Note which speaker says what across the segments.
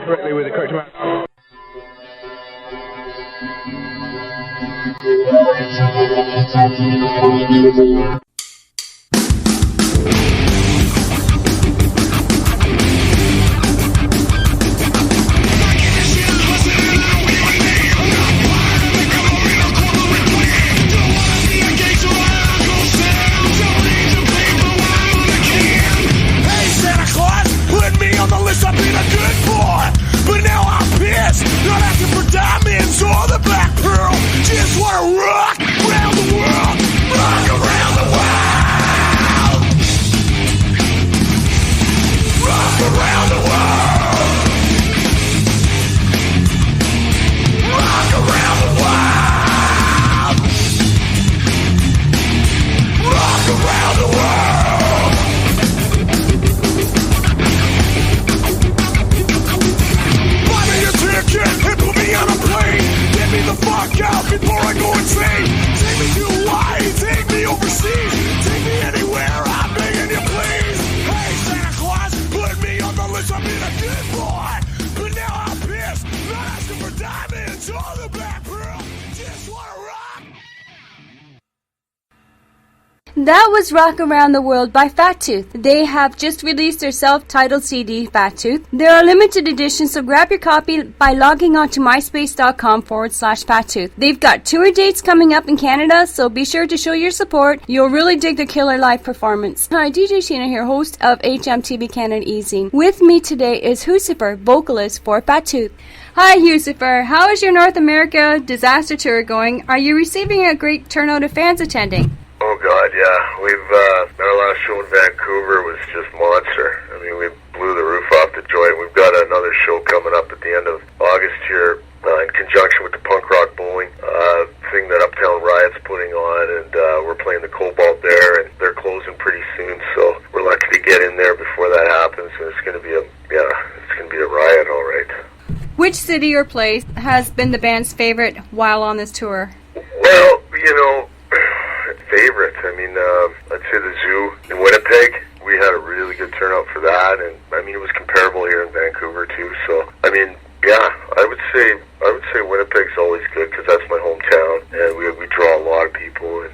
Speaker 1: correctly with the correct amount.
Speaker 2: That was Rock Around the World by Fattooth. They have just released their self-titled CD, Fattooth. There are limited editions, so grab your copy by logging on to myspace.com/Fattooth. They've got tour dates coming up in Canada, so be sure to show your support. You'll really dig the killer live performance. Hi, DJ Sheena here, host of HMTB Canada E-Zine. With me today is Husifer, vocalist for Fattooth. Hi, Husifer. How is your North America disaster tour going? Are you receiving a great turnout of fans attending?
Speaker 3: Oh God, yeah. We've our last show in Vancouver was just monster. I mean, we blew the roof off the joint. We've got another show coming up at the end of August here in conjunction with the Punk Rock Bowling thing that Uptown Riot's putting on, and we're playing the Cobalt there, and they're closing pretty soon. So we're lucky to get in there before that happens, and it's going to be a riot, all right.
Speaker 2: Which city or place has been the band's favorite while on this tour?
Speaker 3: Well, favorite. I mean, I'd say the zoo in Winnipeg. We had a really good turnout for that, and I mean it was comparable here in Vancouver too. So I mean, yeah, I would say Winnipeg's always good because that's my hometown, and we draw a lot of people, and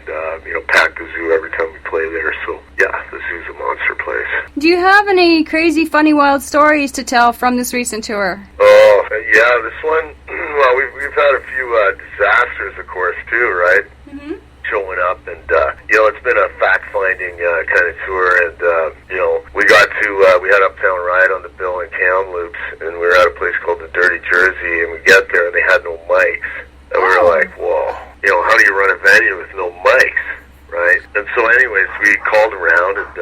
Speaker 3: pack the zoo every time we play there. So yeah, the zoo's a monster place.
Speaker 2: Do you have any crazy, funny, wild stories to tell from this recent tour?
Speaker 3: Oh yeah, this one. Well, we've had a few disasters, of course, too, right? Mm-hmm. Showing up, and it's been a fact-finding kind of tour, and we had Uptown Riot on the bill in Kamloops, and we were at a place called the Dirty Jersey, and we get there and they had no mics, and we were like, whoa, how do you run a venue with no mics, right? And so anyways, we called around, and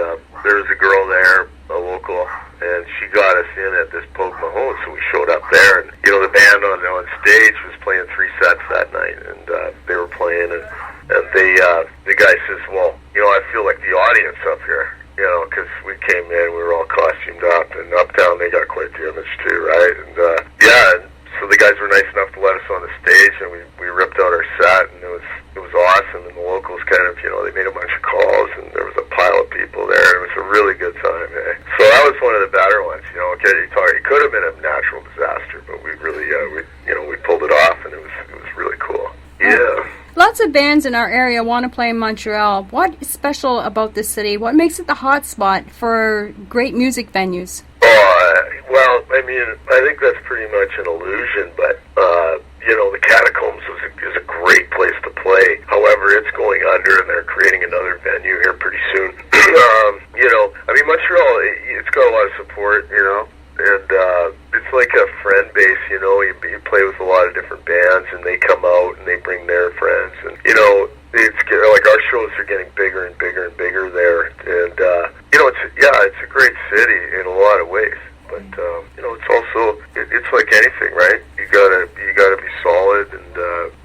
Speaker 3: there was a girl there, a local, and she got us in at this Poke Mahone, so we showed up there, and the band on stage was playing 3 sets that night, and they were playing, and the guy says, well, I feel like the audience up here, because we came in, we were all costumed up, and Uptown, they got quite the image too, right? And and so the guys were nice enough to let us on the stage, and we ripped out our set, and it was awesome, and the locals kind of, they made a bunch of calls, and there was a pile of people there, and it was a really good time, eh? So that was one of the better ones, okay, it could have been a natural disaster, but we really, we pulled it off, and it was really cool. Yeah.
Speaker 2: Lots of bands in our area want to play in Montreal. What is special about this city? What makes it the hot spot for great music venues?
Speaker 3: Well, I mean, I think that's pretty much an illusion, but, the Catacombs is a great place to play. However, it's going under, and they're creating another venue here pretty soon. Montreal, it's got a lot of support, and it's like a friend base, you play with a lot of different bands, and they come out, and they bring their friends, and, it's like our shows are getting bigger and bigger and bigger there, and, it's a great city in a lot of ways, but, it's also, it's like anything, right? You gotta be solid, and,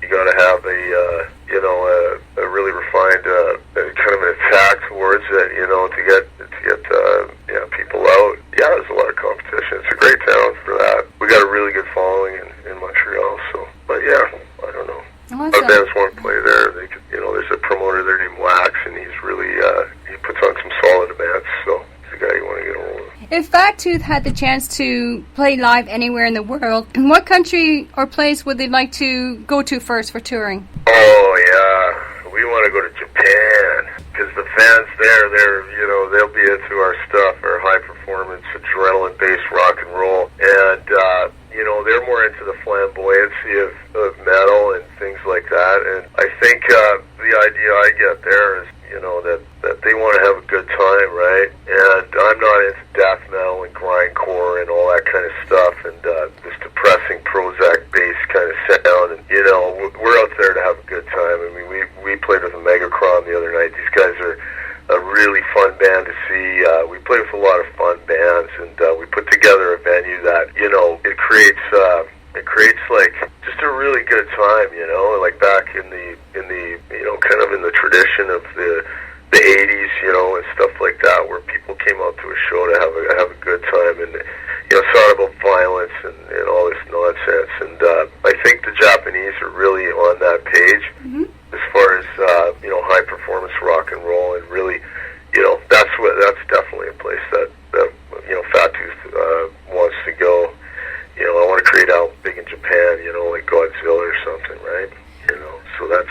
Speaker 3: you gotta have a really refined, kind of an attack towards it, to get people out. Yeah, there's a lot of competition. It's a great town for that. We got a really good following in Montreal, so, but yeah, I don't know.
Speaker 2: Awesome.
Speaker 3: Our bands want to play there. They could, there's a promoter there named Wax, and he's really, he puts on some solid events, so he's a guy you want to get a hold of.
Speaker 2: If Fattooth had the chance to play live anywhere in the world, what country or place would they like to go to first for touring?
Speaker 3: Oh, yeah. We want to go to Japan, because the fans there, they'll be into our stuff, our high-performance, adrenaline-based rock and roll. And, they're more into the flamboyancy of metal and things like that. And I think the idea I get there is, that they want to have a good time, right? And I'm not into death metal and grindcore and all that kind of stuff and this depressing Prozac bass kind of sound. And, we're out there to have a good time. I mean, we played with a Megacron the other night. These guys are a really fun band to see. We play with a lot of fun bands, and we put together a venue that, it creates like just a really good time, like back in the kind of in the tradition of the 80s, and stuff like that, where people came out to a show to have a good time, and it's not about violence and all this nonsense. And I think the Japanese are really on that page as far as high performance rock and roll, and really, that's definitely a place that Fattooth wants to go. I want to create out big in Japan, like Godzilla or something, right? So that's,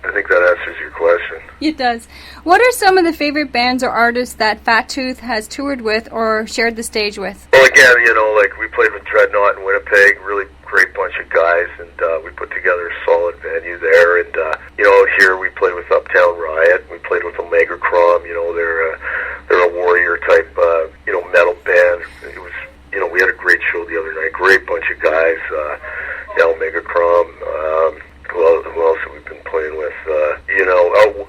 Speaker 3: I think that answers your question.
Speaker 2: It does. What are some of the favorite bands or artists that Fattooth has toured with or shared the stage with?
Speaker 3: Well, again, like we played with Dreadnought in Winnipeg, really great bunch of guys, and we put together a solid venue there. And, out here we played with Uptown Riot, we played with Omega Crom, they're a warrior type, metal band. It was, we had a great show the other night, great bunch of guys, Omega Crom, who else have we been playing with?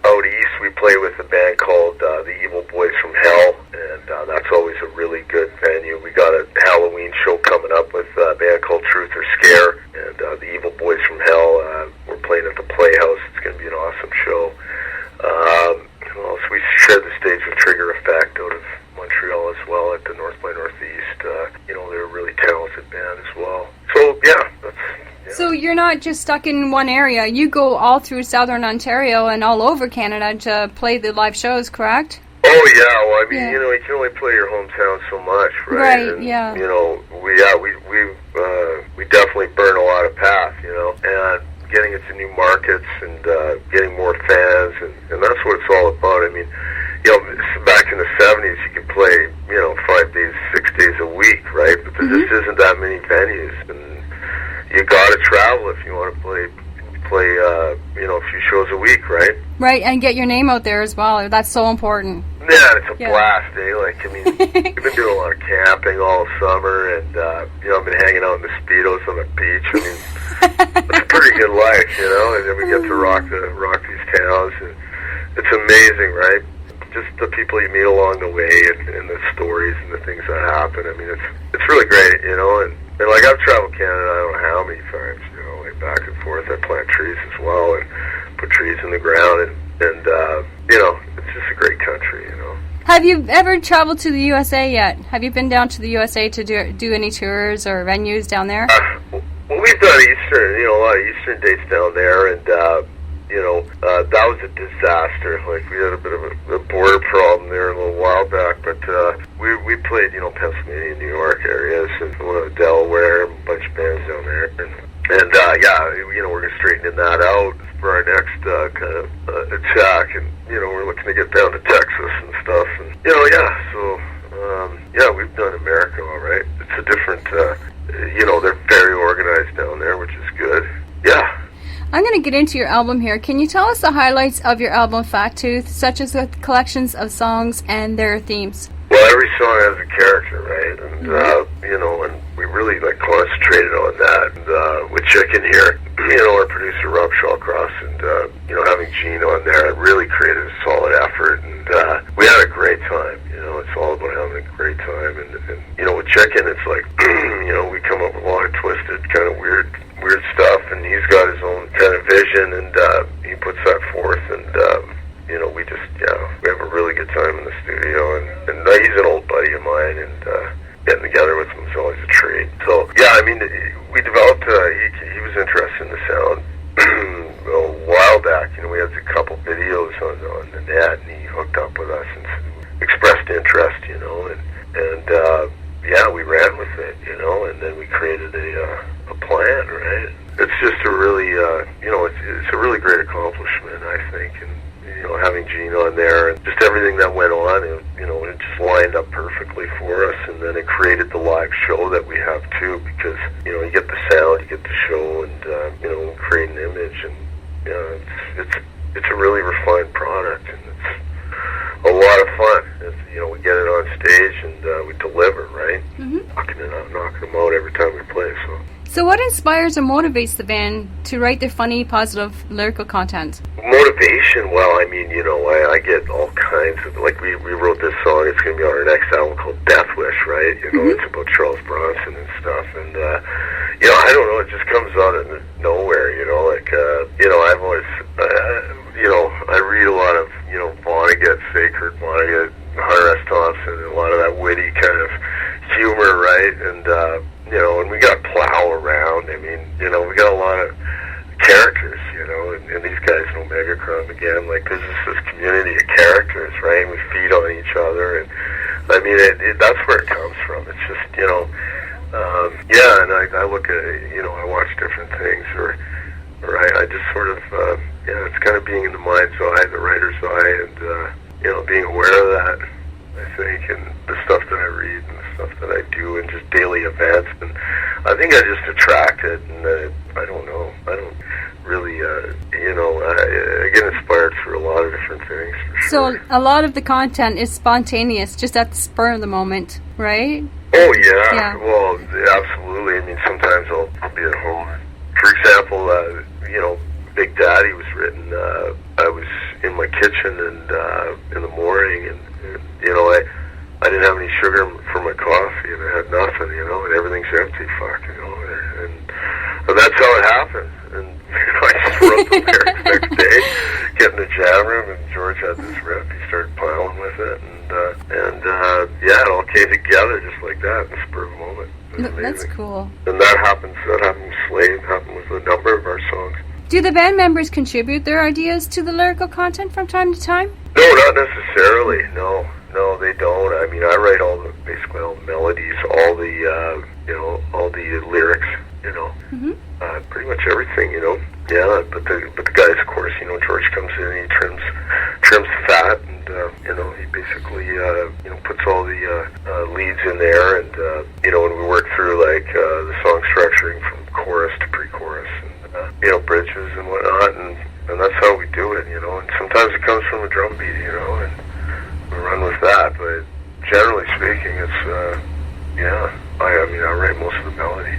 Speaker 3: Out east we play with a band called the Evil Boys from Hell, and that's always a really good venue. We got a Halloween show coming up with a band called Truth or Scare, and the Evil Boys from Hell, we're playing at the Playhouse. It's going to be an awesome show. Who else? We shared the stage with Trigger Effect out of Montreal as well at the North by Northeast. They're a really talented band as well. So,
Speaker 2: So you're not just stuck in one area. You go all through southern Ontario and all over Canada to play the live shows, correct?
Speaker 3: Oh, yeah. Well, I mean, you can only play your hometown so much, right?
Speaker 2: Right,
Speaker 3: and,
Speaker 2: yeah.
Speaker 3: We definitely burn a lot of path, and getting into new markets and getting more fans, and that's what it's all about. I mean, back in the 70s, you could play, 5 days, 6 days a week, right? But there just isn't that many venues, and you gotta travel if you want to play a few shows a week, right?
Speaker 2: Right, and get your name out there as well. That's so important.
Speaker 3: Yeah, it's a blast, eh? We've been doing a lot of camping all summer, and I've been hanging out in the Speedos on the beach. I mean, it's a pretty good life, and then we get to rock these towns, and it's amazing, right? Just the people you meet along the way, and the stories and the things that happen. I mean, it's really great, and like I've traveled Canada, I don't know how many times, like back and forth. I plant trees as well and put trees in the ground, and it's just a great country,
Speaker 2: Have you ever traveled to the USA yet? Have you been down to the USA to do any tours or venues down there?
Speaker 3: Well, we've done Eastern, a lot of Eastern dates down there, and that was a disaster. Like, we had a bit of a border problem there a little while back, but we played, Pennsylvania, New York areas, and Delaware, a bunch of bands down there, and we're going to straighten that out for our next kind of attack, and we're looking to get down to Texas and stuff, and we've done America all right. It's a different, they're very organized down there, which is good. Yeah.
Speaker 2: I'm going to get into your album here. Can you tell us the highlights of your album Fattooth, such as the collections of songs and their themes?
Speaker 3: Well, every song has a character, right? And, and we really, concentrated on that. And with Chicken here, our producer, Rob Shawcross, and, having Gene on there, it really created a solid effort. And we had a great time. It's all about having a great time. And with Chicken, it's like, we come up with a lot of twisted, kind of weird stuff, and he's got his own kind of vision, and he puts that forth, and we have a really good time in the studio, and he's an old buddy of mine, and getting together with him is always a treat. So we developed, he was interested in the sound a while back. We had a couple videos on the net, and he hooked up with us and expressed interest, and it just lined up perfectly for us, and then it created the live show that we have too, because, you know, you get the sound, you get the show, and, you know, create an image, and, you know, it's a really refined product, and it's a lot of fun. It's, you know, we get it on stage, and we deliver, right? Knocking them out every time we play, so.
Speaker 2: So what inspires or motivates the band to write their funny, positive, lyrical content?
Speaker 3: Motivation, well, I mean, you know, I get all kinds of, like, we wrote this song, it's going to be on our next album called Death Wish, right? You know, it's about Charles Bronson and stuff, and, you know, I don't know, it just comes out of nowhere, you know, like, you know, I've always, you know, I read a lot of, you know, Vonnegut, Sacred Vonnegut, Hunter S. Thompson, and a lot of that witty kind of humor, right? And, you know, and we got Plow around. I mean, you know, we got a lot of characters, you know, and these guys know Megachrome again. Like, there's this community of characters, right? And we feed on each other, and I mean, that's where it comes from. It's just, you know, yeah. And I look at, you know, I watch different things, or I just sort of, yeah, it's kind of being in the mind's eye, the writer's eye, and you know, being aware of that, I think, and the stuff that I read and the stuff that I do, and just daily events, and I think I just attract it, and I don't know, I don't really, you know, I get inspired through a lot of different things, for sure.
Speaker 2: So a lot of the content is spontaneous, just at the spur of the moment, right?
Speaker 3: Oh, yeah. Well, absolutely. I mean, sometimes I'll be at home. For example, you know, Big Daddy was written, I was in my kitchen, and in the morning, and you know, I didn't have any sugar for my coffee, and I had nothing, you know, and everything's empty, you know, and that's how it happened. And you know, I just wrote the lyrics next day, get in the jam room, and George had this riff. He started piling with it, and yeah, it all came together just like that, in the spur of the moment.
Speaker 2: That's cool.
Speaker 3: And that happened with Slave, happened with a number of our songs.
Speaker 2: Do the band members contribute their ideas to the lyrical content from time to time?
Speaker 3: No, not necessarily. No, they don't. I mean, I write basically all the melodies, all the, you know, all the lyrics, you know, pretty much everything, you know. Yeah, but the guys, of course, you know, George comes in and he trims the fat, and you know, he basically, you know, puts all the leads in there, and you know, when we work through like the song structuring from chorus to pre-chorus, and you know, bridges and whatnot, and that's how we do it, you know. And sometimes it comes from a drum beat, you know, and we run with that. But generally speaking, it's yeah. I mean, I write most of the melody.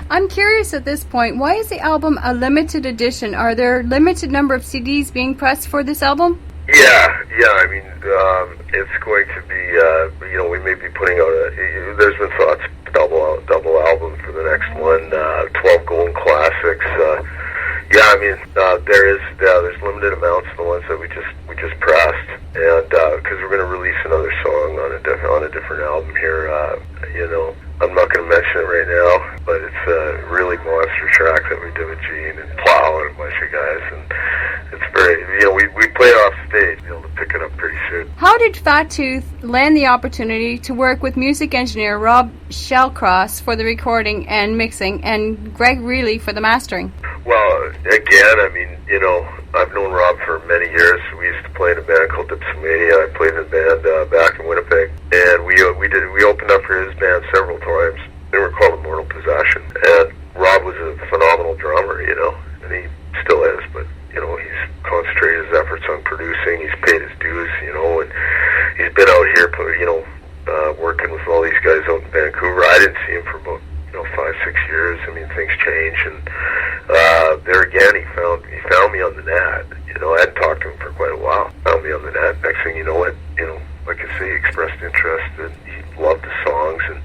Speaker 2: I'm curious at this point, why is the album a limited edition? Are there limited number of CDs being pressed for this album?
Speaker 3: Yeah. I mean, it's going to be, you know, we may be putting out there's been thoughts double album for the next one, 12 golden classics. Yeah, I mean, there's limited amounts of the ones that we just pressed, and because we're going to release another song on a different album here. You know, I'm not going to mention it right now, but it's a really monster track that we did with Gene and Plow and a bunch of guys, and it's very, you know, we play it off stage, be able to pick it up pretty soon.
Speaker 2: How did Fattooth land the opportunity to work with music engineer Rob Shellcross for the recording and mixing, and Greg Reilly for the mastering?
Speaker 3: Well, again, I mean, you know, I've known Rob for many years. We used to play in a band called Dipsomania. I played in a band back in Winnipeg, and we opened up for his band several times. They were called Immortal Possession, and Rob was a phenomenal drummer, you know, and he still is, but you know, he's concentrated his efforts on producing. He's paid his dues, you know, and he's been out here, you know, working with all these guys out in Vancouver. I didn't see him for about, you know, 5-6 years. I mean, things change, and there again, he found me on the net. You know, I hadn't talked to him for quite a while. Found me on the net. Next thing you know, you know, like I say, he expressed interest, and he loved the songs, and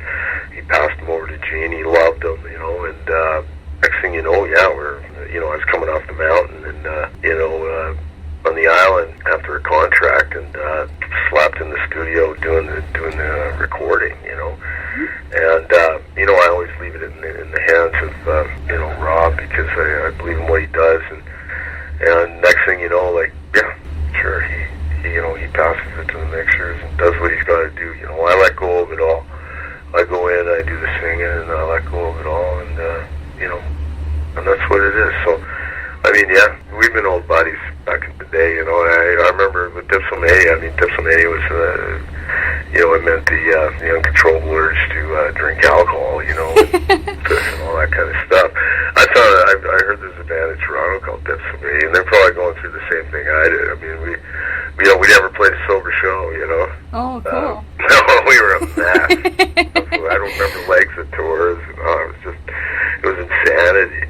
Speaker 3: he passed them over to Gene. He loved them, you know, and next thing you know, yeah, you know, I was coming off the mountain, and you know, on the island after a contract, and slept in the studio doing the recording, you know. And you know, I always leave it in the hands of you know, Rob, because I believe in what he does, and next thing you know, like, yeah, sure, he you know, he passes it to the mixers and does what he's got to do. You know, I let go of it all. I go in, I do the singing, and I let go of it all, and you know, and that's what it is. So, I mean, yeah, we've been old buddies back in the day. You know, I remember with Dipsomania. I mean, Dipsomania was it meant the uncontrollable urge to drink alcohol, and all that kind of stuff. I heard there's a band in Toronto called Death Sobriety, and they're probably going through the same thing I did. I mean, we never played a sober show,
Speaker 2: Oh, cool.
Speaker 3: No, we were a mess. I don't remember legs of tours, and it was insanity,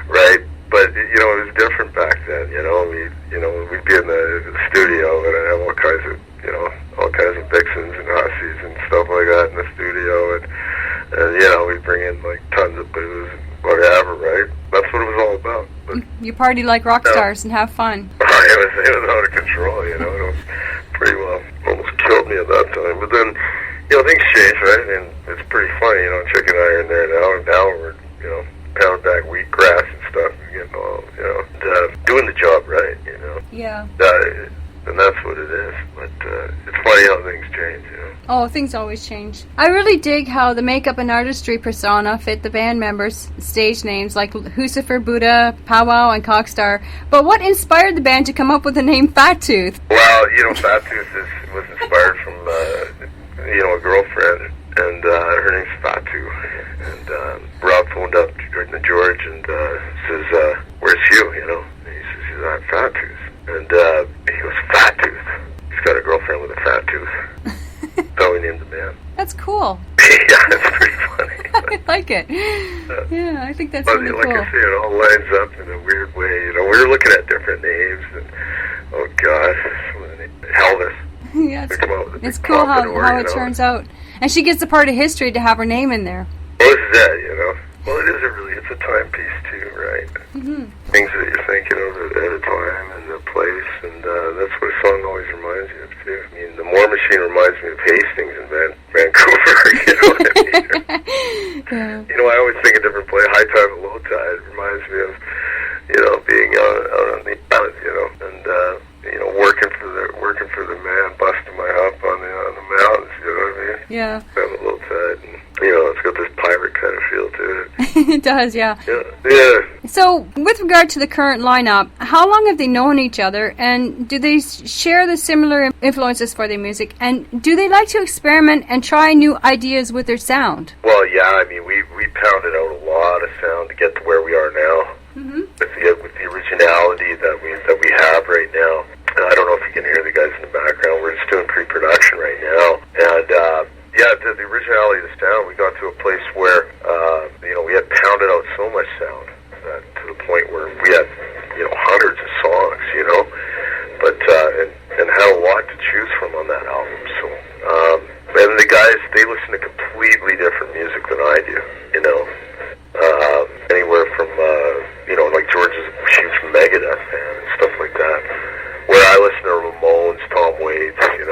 Speaker 3: right? But it was different back then, we'd be in the studio and I'd have all kinds of Vixens and Hussies and stuff like that in the studio, and we'd bring in like tons of booze and whatever, right? That's what it was all about. But,
Speaker 2: you party like rock stars and have fun.
Speaker 3: It was out of control, it was pretty well, almost killed me at that time. But then, things change, right? And it's pretty funny, Chick and I are in there now we're, pound back wheatgrass and stuff, and getting all, doing the job right,
Speaker 2: Yeah.
Speaker 3: And that's what it is. But it's funny how things change,
Speaker 2: Oh, things always change. I really dig how the makeup and artistry persona fit the band members' stage names like Lucifer, Buddha, Powwow, and Cockstar. But what inspired the band to come up with the name Fattooth?
Speaker 3: Well, Fattooth was inspired from, a girlfriend, and her name's Fattooth. And Rob phoned up George and says, "Where's Hugh?" And he says, "He's at Fattooth." And he goes, "Fattooth. He's got a girlfriend with a fat tooth." So we named the band.
Speaker 2: That's cool.
Speaker 3: Yeah, it's pretty funny.
Speaker 2: I like it. Yeah, I think that's really
Speaker 3: like
Speaker 2: cool.
Speaker 3: I say, it all lines up in a weird way. We were looking at different names, and oh gosh, some of the names. Elvis.
Speaker 2: Yeah, it's cool how it turns out. And she gets a part of history to have her name in there.
Speaker 3: Well, this is that, Well, it's a timepiece too, right?
Speaker 2: Mm-hmm.
Speaker 3: Things that you're thinking of at a time and a place, and that's what a song always reminds you of too. I mean, the War Machine reminds me of Hastings in Vancouver, you know what I mean?
Speaker 2: Yeah.
Speaker 3: I always think a different place. High tide and low tide reminds me of, being out on the island, and working for the man, busting my hump on the mountains, you know what I mean?
Speaker 2: Yeah.
Speaker 3: On the low tide, and it's got this pirate kind of feel to it.
Speaker 2: It does, yeah.
Speaker 3: Yeah.
Speaker 2: So, with regard to the current lineup, how long have they known each other, and do they share the similar influences for their music, and do they like to experiment and try new ideas with their sound?
Speaker 3: Well, yeah, I mean, we pounded out a lot of sound to get to where we are now.
Speaker 2: Mm-hmm.
Speaker 3: With the originality that we have right now. I don't know if you can hear the guys in the background. We're just doing pre-production right now, and the originality of the sound, we got to a place where we had pounded out so much sound to the point where we had hundreds of songs, but and had a lot to choose from on that album. So and the guys, they listen to completely different music than I do, anywhere from like George is a huge Megadeth fan and stuff like that, where I listen to Ramones, Tom Waits, and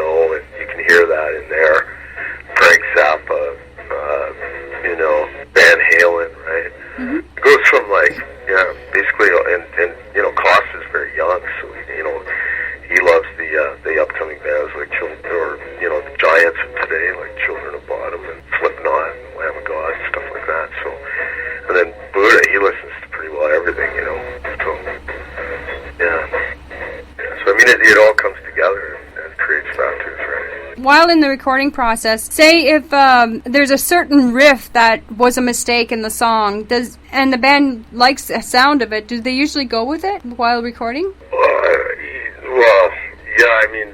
Speaker 3: you can hear that in there. Frank Zappa, Van Halen, right? Mm-hmm. It goes from basically, and Costa's very young, so he loves the upcoming bands like the giants of today, like Children of Bodom and Slipknot and Lamb of God and stuff like that. So, and then Buddha, he listens to pretty well everything, So, yeah. So I mean, it all comes together and creates Fattooth, right?
Speaker 2: While in the recording process, say if there's a certain riff that was a mistake in the song, and the band likes the sound of it, do they usually go with it while recording?
Speaker 3: Well, yeah, I mean,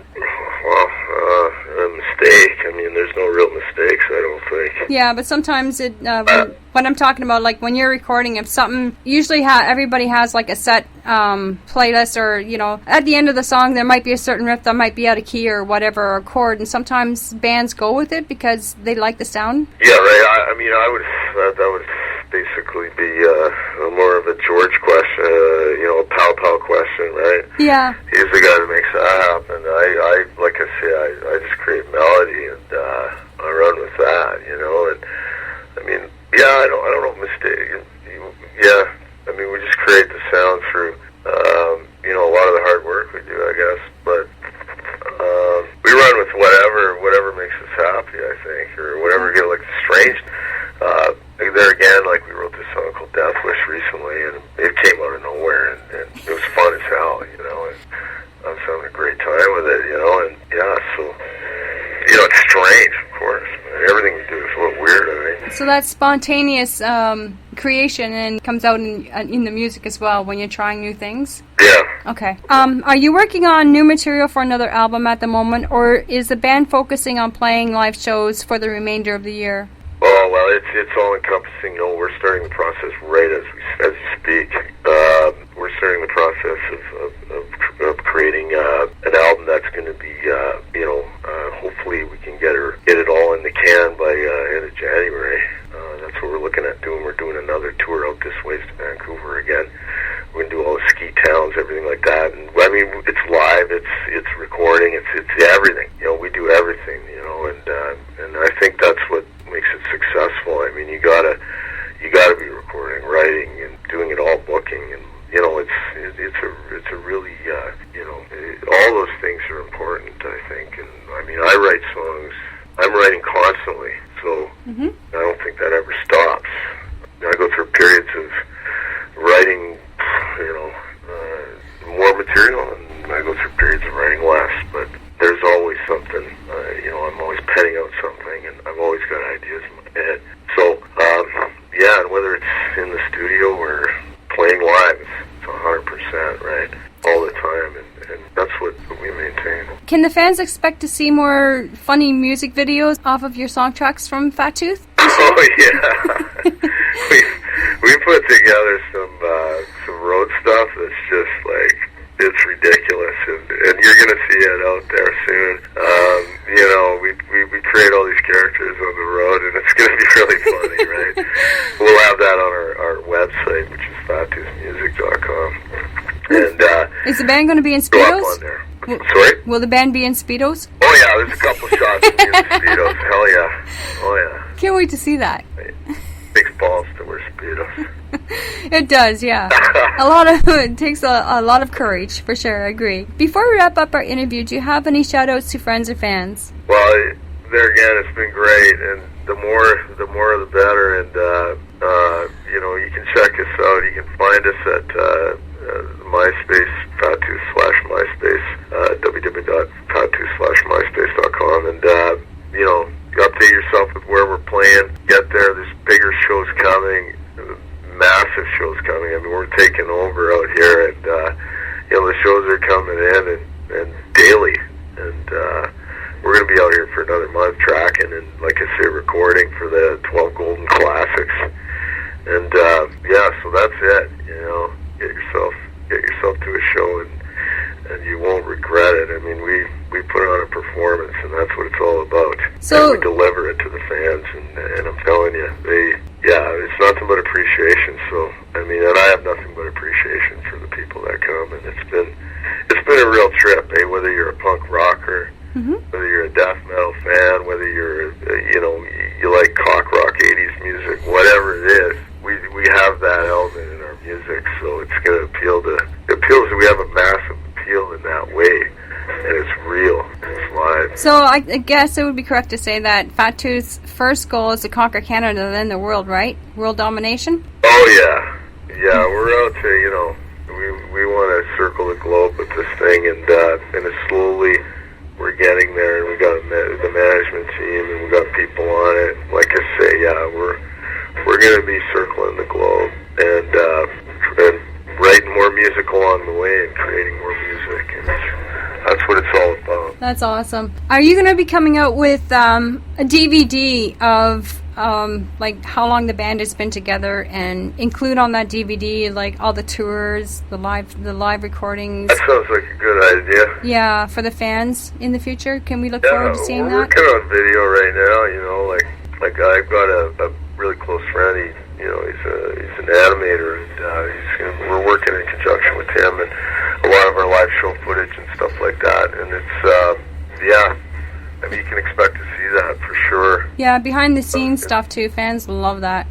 Speaker 3: a mistake. I mean, there's no real mistakes, I don't think. Yeah,
Speaker 2: but sometimes what I'm talking about, like when you're recording, if something, usually everybody has like a set playlist, or at the end of the song there might be a certain riff that might be out of key or whatever, or chord, and sometimes bands go with it because they like the sound.
Speaker 3: Yeah, right. I mean, that would basically be more of a George question, a pow question, right?
Speaker 2: Yeah.
Speaker 3: He's the guy that makes that happen. I like I say, I just create melody and I run with that, and I mean, yeah, I don't know mistake. Yeah, I mean, we just create the sound through, a lot of the hard work we do, I guess, but we run with whatever makes us happy, I think, or whatever, like strange. There again, like we wrote this song called Death Wish recently, and it came out of nowhere, and it was fun as hell, and I was having a great time with it, and yeah, so, it's strange, of course. Everything we do is a little weird, I think.
Speaker 2: So that spontaneous creation and comes out in the music as well when you're trying new things?
Speaker 3: Yeah.
Speaker 2: Okay. Are you working on new material for another album at the moment, or is the band focusing on playing live shows for the remainder of the year?
Speaker 3: Oh, well, it's all encompassing. You know, we're starting the process right as you speak. We're starting the process of creating an album that's going to be, hopefully we can get it all in the can by end of January. That's what we're looking at doing. We're doing another tour out this ways to Vancouver again. We're going to do all the ski towns, everything like that. And I mean, it's live, it's recording, it's everything. You know, we do everything. You know, and I think that's what makes it successful. I mean, you gotta be recording, writing, and doing it all, booking, and you know, it's a really all those things are important, I think. And I mean, I write songs. I'm writing constantly, so I don't think that ever stops. I go through periods of writing, more material, and I go through periods of writing less. But there's always something. I'm always penning out something, and I've always got ideas in my head. So, and whether it's in the studio or playing live, it's 100%, right? All the time, and that's what we maintain.
Speaker 2: Can the fans expect to see more funny music videos off of your song tracks from Fattooth?
Speaker 3: Oh, yeah. we put together some road stuff that's just like, it's ridiculous, and you're going to see it out there soon. We create all these characters on the road, and it's going to be really funny, right? We'll have that on our website, which is fattoothmusic.com. And
Speaker 2: is the band going to be in
Speaker 3: Speedos? Go up on there. Sorry?
Speaker 2: Will the band be in Speedos?
Speaker 3: Oh, yeah, there's a couple shots of me in Speedos. Hell yeah. Oh, yeah.
Speaker 2: Can't wait to see that.
Speaker 3: Takes balls to wear Speedos.
Speaker 2: It does, yeah. It takes a lot of courage, for sure, I agree. Before we wrap up our interview, do you have any shout-outs to friends or fans?
Speaker 3: Well, there again, it's been great, and the more the better, and, you can check us out. You can find us at MySpace, Fattooth/MySpace, www.fattooth/myspace.com, and, update yourself with where we're playing. Get there. There's bigger shows coming, massive shows coming. I mean, we're taking over out here, and, the shows are coming in and daily, and, we're going to be out here for another month tracking and, like I say, recording for the 12 Golden Classics. And, so that's it, get yourself to a show and you won't regret it. I mean, we put on a performance, and that's what it's all about.
Speaker 2: So,
Speaker 3: and we deliver it to the fans, and I'm telling you, it's nothing but appreciation. So, I mean, and I have nothing but appreciation for the people that come, and it's been a real trip, whether you're a punk rocker, whether you're a death metal fan, whether you're, you like cock rock 80s music, whatever it is, we have that element in our music, so it's going to appeal to, we have a massive appeal in that way, and it's real, it's live.
Speaker 2: So I guess it would be correct to say that Fattooth's first goal is to conquer Canada, then the world, right? World domination?
Speaker 3: Oh, yeah, we're out to, we want to circle the globe with this thing, and it's slowly, we're getting there, and we got the management team, and we got people on it. Like I say, we're going to be circling the globe, and writing more music along the way, and creating more music, and that's what it's all about.
Speaker 2: That's awesome. Are you going to be coming out with a DVD of how long the band has been together, and include on that DVD like all the tours, the live recordings?
Speaker 3: That sounds like a good idea.
Speaker 2: Yeah, for the fans in the future. Can we look forward to seeing that?
Speaker 3: We're working on video right now. Like I've got a really close friend. He's an animator, and we're working in conjunction with him, and a lot of our live show footage and stuff like that. And it's I mean, you can expect to see that for sure. Yeah,
Speaker 2: behind the scenes stuff too. Fans love that.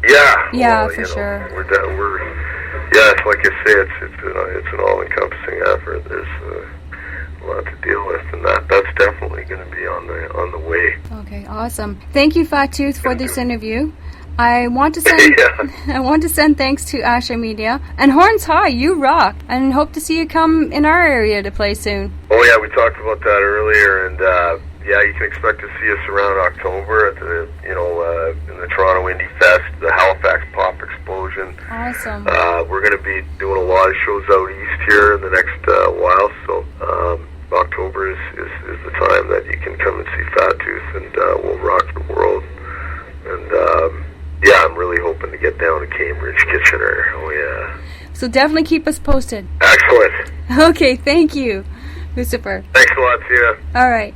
Speaker 3: Yeah,
Speaker 2: for sure.
Speaker 3: It's like I say, it's an all-encompassing effort. There's a lot to deal with, and that's definitely going to be on the way.
Speaker 2: Okay, awesome. Thank you, Fattooth, for this interview. I want to send thanks to Asher Media and Horns High. You rock, and hope to see you come in our area to play soon.
Speaker 3: Oh yeah, we talked about that earlier, and yeah, you can expect to see us around October at the, in the Toronto Indie Fest, the Halifax Pop Explosion.
Speaker 2: Awesome.
Speaker 3: We're going to be doing a lot of shows out east here in the next while, so October is the time that you can come and see Fattooth, and we'll rock the world. And yeah, I'm really hoping to get down to Cambridge, Kitchener. Oh yeah.
Speaker 2: So definitely keep us posted.
Speaker 3: Excellent.
Speaker 2: Okay, thank you, Lucifer.
Speaker 3: Thanks a lot, Tina.
Speaker 2: All right.